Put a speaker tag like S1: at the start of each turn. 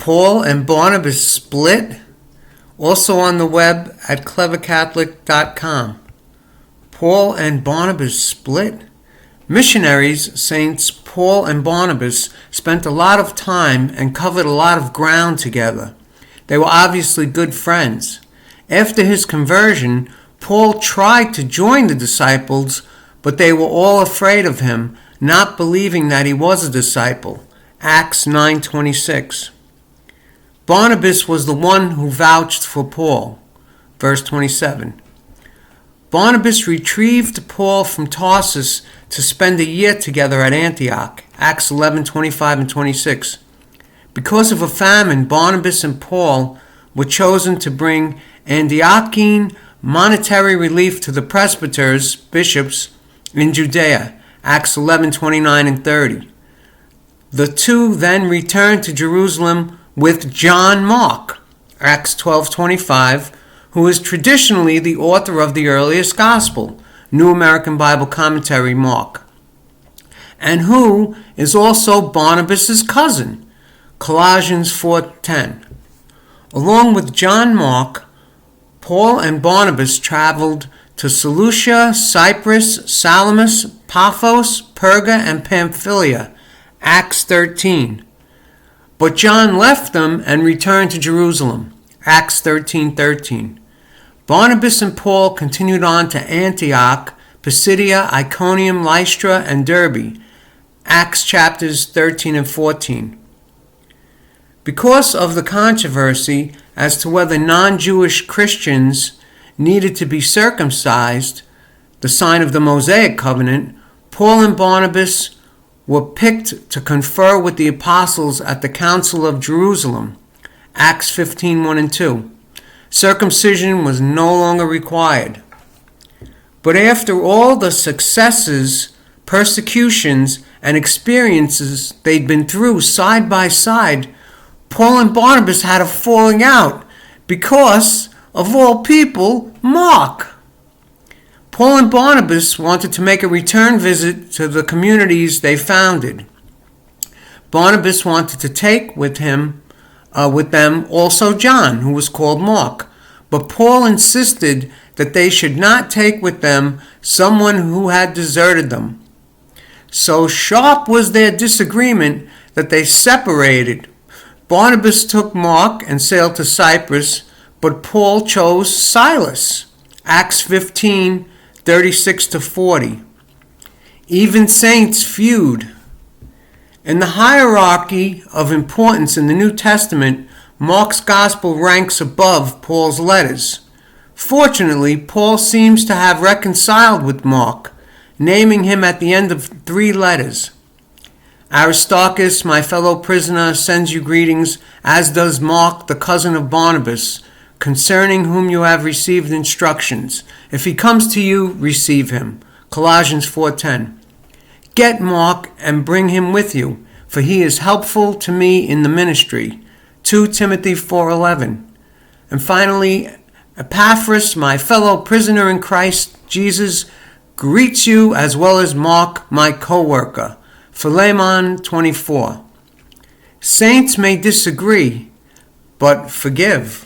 S1: Paul and Barnabas split? Also on the web at clevercatholic.com. Paul and Barnabas split? Missionaries, Saints Paul and Barnabas, spent a lot of time and covered a lot of ground together. They were obviously good friends. After his conversion, Paul tried to join the disciples, but they were all afraid of him, not believing that he was a disciple. Acts 9:26. Barnabas was the one who vouched for Paul. Verse 27. Barnabas retrieved Paul from Tarsus to spend a year together at Antioch. Acts 11:25 and 26. Because of a famine, Barnabas and Paul were chosen to bring Antiochian monetary relief to the presbyters, bishops, in Judea. Acts 11:29 and 30. The two then returned to Jerusalem with John Mark, Acts 12:25, who is traditionally the author of the earliest gospel, New American Bible Commentary, Mark, and who is also Barnabas' cousin, Colossians 4:10. Along with John Mark, Paul and Barnabas traveled to Seleucia, Cyprus, Salamis, Paphos, Perga, and Pamphylia, Acts 13. But John left them and returned to Jerusalem, Acts 13:13. Barnabas and Paul continued on to Antioch, Pisidia, Iconium, Lystra, and Derbe, Acts chapters 13 and 14. Because of the controversy as to whether non-Jewish Christians needed to be circumcised, the sign of the Mosaic covenant, Paul and Barnabas were picked to confer with the apostles at the Council of Jerusalem, Acts 15:1 and 2. Circumcision was no longer required. But after all the successes, persecutions, and experiences they'd been through side by side, Paul and Barnabas had a falling out because, of all people, Mark. Paul and Barnabas wanted to make a return visit to the communities they founded. Barnabas wanted to take with them also John, who was called Mark, but Paul insisted that they should not take with them someone who had deserted them. So sharp was their disagreement that they separated. Barnabas took Mark and sailed to Cyprus, but Paul chose Silas. Acts 15:36 to 40. Even saints feud. In the hierarchy of importance in the New Testament, Mark's gospel ranks above Paul's letters. Fortunately, Paul seems to have reconciled with Mark, naming him at the end of 3 letters. Aristarchus, my fellow prisoner, sends you greetings, as does Mark, the cousin of Barnabas, concerning whom you have received instructions. If he comes to you, receive him. Colossians 4:10. Get Mark and bring him with you, for he is helpful to me in the ministry. 2 Timothy 4:11. And finally, Epaphras, my fellow prisoner in Christ Jesus, greets you, as well as Mark, my co-worker. Philemon 24. Saints may disagree, but forgive.